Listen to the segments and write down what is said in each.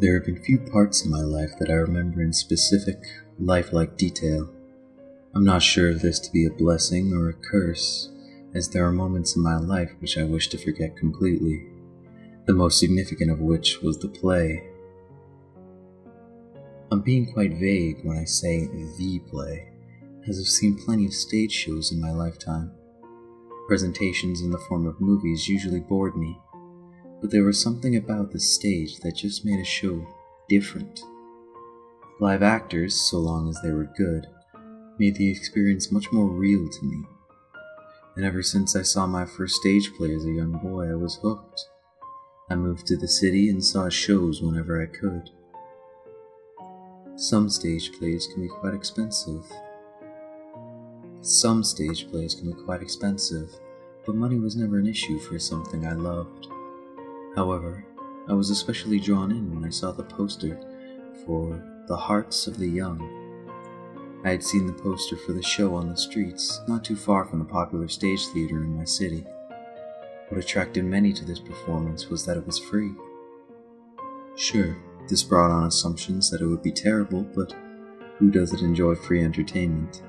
There have been few parts of my life that I remember in specific, lifelike detail. I'm not sure if this to be a blessing or a curse, as there are moments in my life which I wish to forget completely, the most significant of which was the play. I'm being quite vague when I say the play, as I've seen plenty of stage shows in my lifetime. Presentations in the form of movies usually bored me, but there was something about the stage that just made a show different. Live actors, so long as they were good, made the experience much more real to me. And ever since I saw my first stage play as a young boy, I was hooked. I moved to the city and saw shows whenever I could. Some stage plays can be quite expensive, but money was never an issue for something I loved. However, I was especially drawn in when I saw the poster for The Hearts of the Young. I had seen the poster for the show on the streets, not too far from the popular stage theater in my city. What attracted many to this performance was that it was free. Sure, this brought on assumptions that it would be terrible, but who doesn't enjoy free entertainment?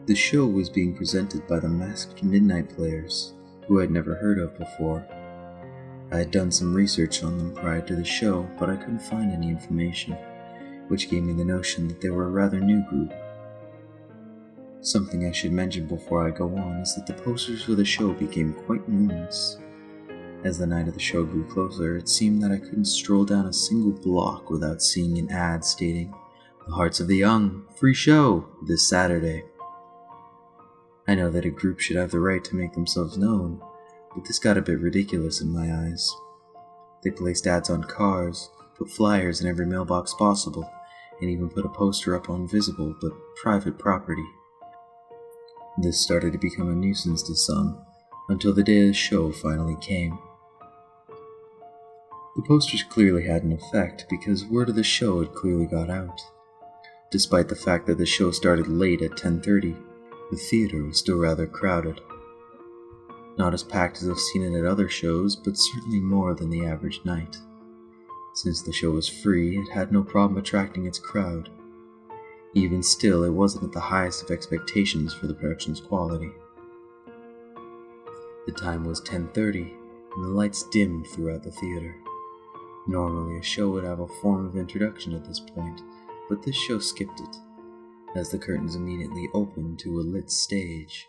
The show was being presented by the Masked Midnight Players, who I'd never heard of before. I had done some research on them prior to the show, but I couldn't find any information, which gave me the notion that they were a rather new group. Something I should mention before I go on is that the posters for the show became quite numerous. As the night of the show grew closer, it seemed that I couldn't stroll down a single block without seeing an ad stating, "The Hearts of the Young, free show, this Saturday." I know that a group should have the right to make themselves known, but this got a bit ridiculous in my eyes. They placed ads on cars, put flyers in every mailbox possible, and even put a poster up on visible but private property. This started to become a nuisance to some, until the day of the show finally came. The posters clearly had an effect because word of the show had clearly got out. Despite the fact that the show started late at 10:30, the theater was still rather crowded. Not as packed as I've seen it at other shows, but certainly more than the average night. Since the show was free, it had no problem attracting its crowd. Even still, it wasn't at the highest of expectations for the production's quality. The time was 10:30, and the lights dimmed throughout the theater. Normally, a show would have a form of introduction at this point, but this show skipped it, as the curtains immediately opened to a lit stage.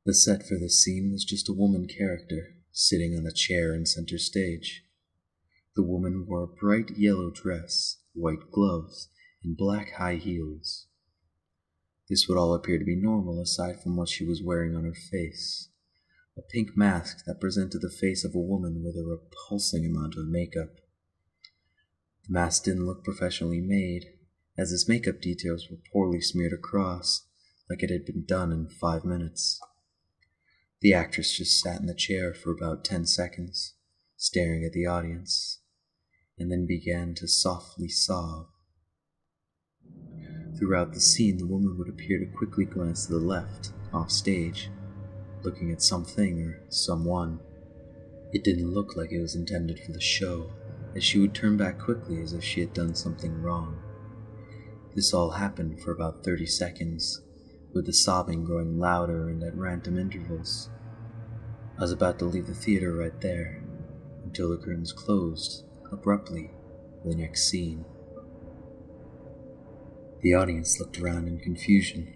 The set for this scene was just a woman character, sitting on a chair in center stage. The woman wore a bright yellow dress, white gloves, and black high heels. This would all appear to be normal aside from what she was wearing on her face. A pink mask that presented the face of a woman with a repulsing amount of makeup. The mask didn't look professionally made, as its makeup details were poorly smeared across, like it had been done in 5 minutes. The actress just sat in the chair for about 10 seconds, staring at the audience, and then began to softly sob. Throughout the scene, the woman would appear to quickly glance to the left, off stage, looking at something or someone. It didn't look like it was intended for the show, as she would turn back quickly as if she had done something wrong. This all happened for about 30 seconds, with the sobbing growing louder and at random intervals. I was about to leave the theater right there, until the curtains closed, abruptly, for the next scene. The audience looked around in confusion.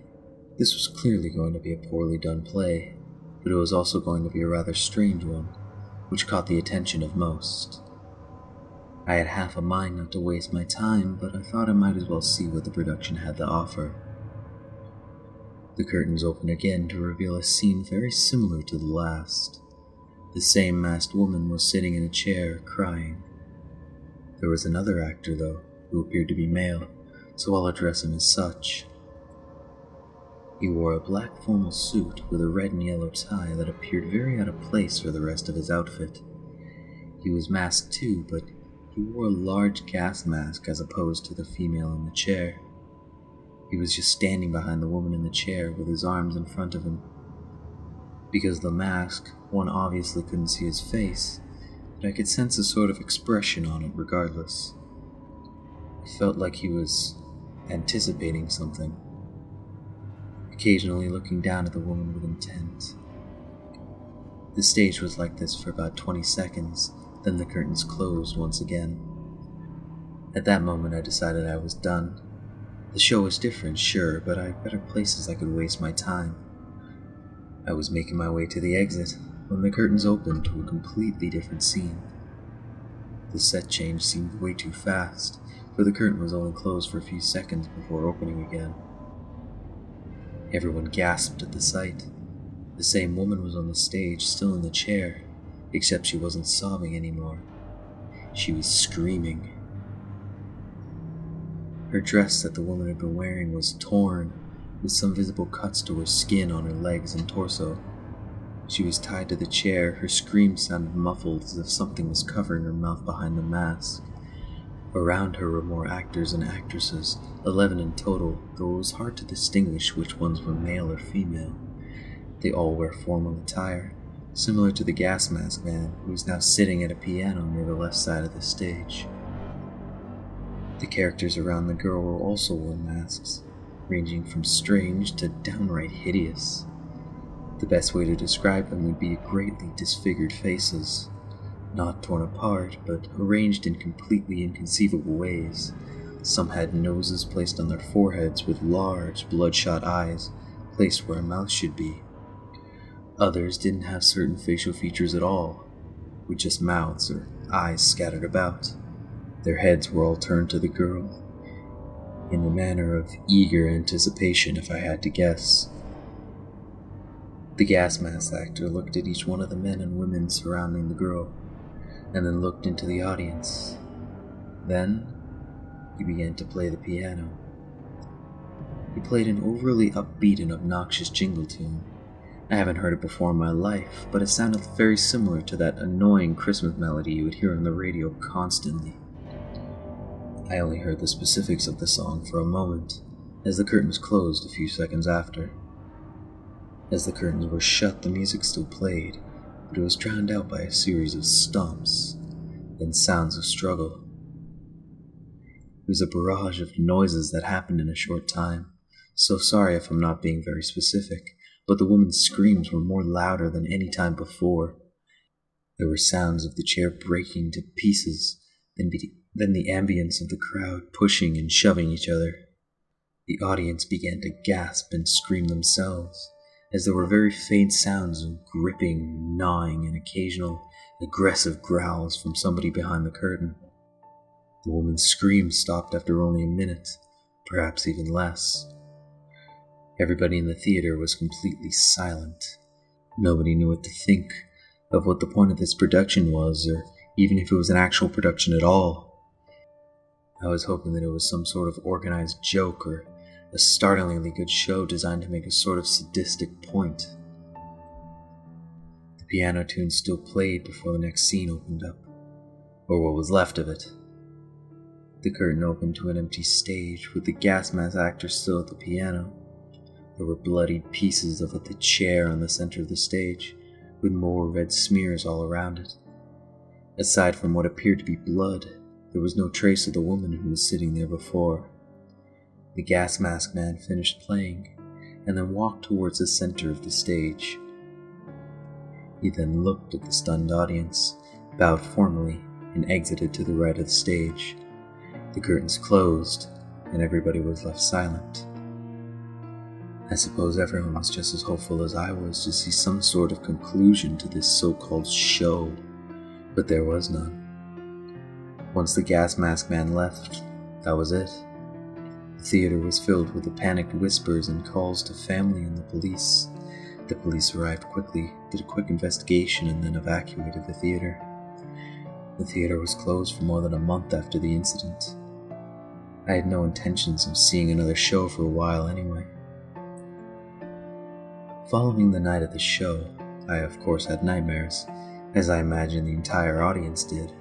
This was clearly going to be a poorly done play, but it was also going to be a rather strange one, which caught the attention of most. I had half a mind not to waste my time, but I thought I might as well see what the production had to offer. The curtains opened again to reveal a scene very similar to the last. The same masked woman was sitting in a chair, crying. There was another actor, though, who appeared to be male, so I'll address him as such. He wore a black formal suit with a red and yellow tie that appeared very out of place for the rest of his outfit. He was masked too, but he wore a large gas mask as opposed to the female in the chair. He was just standing behind the woman in the chair with his arms in front of him. Because of the mask, one obviously couldn't see his face, but I could sense a sort of expression on it regardless. It felt like he was anticipating something, occasionally looking down at the woman with intent. The stage was like this for about 20 seconds, then the curtains closed once again. At that moment I decided I was done. The show was different, sure, but I had better places I could waste my time. I was making my way to the exit when the curtains opened to a completely different scene. The set change seemed way too fast, for the curtain was only closed for a few seconds before opening again. Everyone gasped at the sight. The same woman was on the stage, still in the chair, except she wasn't sobbing anymore. She was screaming. Her dress that the woman had been wearing was torn, with some visible cuts to her skin on her legs and torso. She was tied to the chair. Her screams sounded muffled, as if something was covering her mouth behind the mask. Around her were more actors and actresses, 11 in total, though it was hard to distinguish which ones were male or female. They all wear formal attire, similar to the gas mask man, who is now sitting at a piano near the left side of the stage. The characters around the girl were also wore masks, ranging from strange to downright hideous. The best way to describe them would be greatly disfigured faces, not torn apart, but arranged in completely inconceivable ways. Some had noses placed on their foreheads with large, bloodshot eyes placed where a mouth should be. Others didn't have certain facial features at all, with just mouths or eyes scattered about. Their heads were all turned to the girl, in a manner of eager anticipation if I had to guess. The gas mask actor looked at each one of the men and women surrounding the girl, and then looked into the audience. Then, he began to play the piano. He played an overly upbeat and obnoxious jingle tune. I haven't heard it before in my life, but it sounded very similar to that annoying Christmas melody you would hear on the radio constantly. I only heard the specifics of the song for a moment, as the curtains closed a few seconds after. As the curtains were shut, the music still played, but it was drowned out by a series of stomps, then sounds of struggle. It was a barrage of noises that happened in a short time, so sorry if I'm not being very specific, but the woman's screams were more louder than any time before. There were sounds of the chair breaking to pieces, then the ambience of the crowd pushing and shoving each other. The audience began to gasp and scream themselves, as there were very faint sounds of gripping, gnawing, and occasional aggressive growls from somebody behind the curtain. The woman's screams stopped after only a minute, perhaps even less. Everybody in the theater was completely silent. Nobody knew what to think of what the point of this production was, or even if it was an actual production at all. I was hoping that it was some sort of organized joke or a startlingly good show designed to make a sort of sadistic point. The piano tune still played before the next scene opened up, or what was left of it. The curtain opened to an empty stage with the gas mask actor still at the piano. There were bloodied pieces of the chair on the center of the stage, with more red smears all around it. Aside from what appeared to be blood, there was no trace of the woman who was sitting there before. The gas mask man finished playing, and then walked towards the center of the stage. He then looked at the stunned audience, bowed formally, and exited to the right of the stage. The curtains closed, and everybody was left silent. I suppose everyone was just as hopeful as I was to see some sort of conclusion to this so-called show, but there was none. Once the gas mask man left, that was it. The theater was filled with the panicked whispers and calls to family and the police. The police arrived quickly, did a quick investigation, and then evacuated the theater. The theater was closed for more than a month after the incident. I had no intentions of seeing another show for a while anyway. Following the night of the show, I of course had nightmares, as I imagine the entire audience did.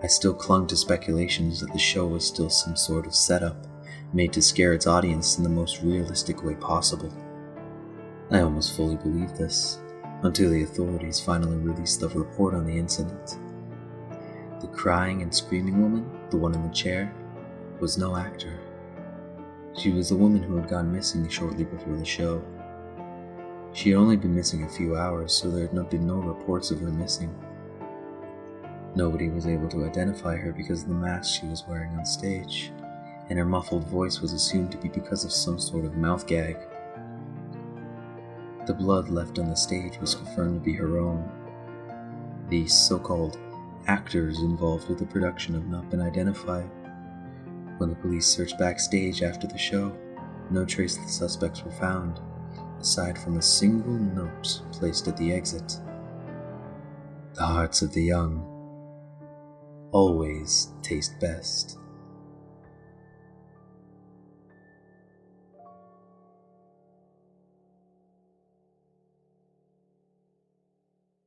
I still clung to speculations that the show was still some sort of setup, made to scare its audience in the most realistic way possible. I almost fully believed this, until the authorities finally released the report on the incident. The crying and screaming woman, the one in the chair, was no actor. She was the woman who had gone missing shortly before the show. She had only been missing a few hours, so there had been no reports of her missing. Nobody was able to identify her because of the mask she was wearing on stage, and her muffled voice was assumed to be because of some sort of mouth gag. The blood left on the stage was confirmed to be her own. The so-called actors involved with the production have not been identified. When the police searched backstage after the show, no trace of the suspects were found, aside from a single note placed at the exit. The hearts of the young always taste best.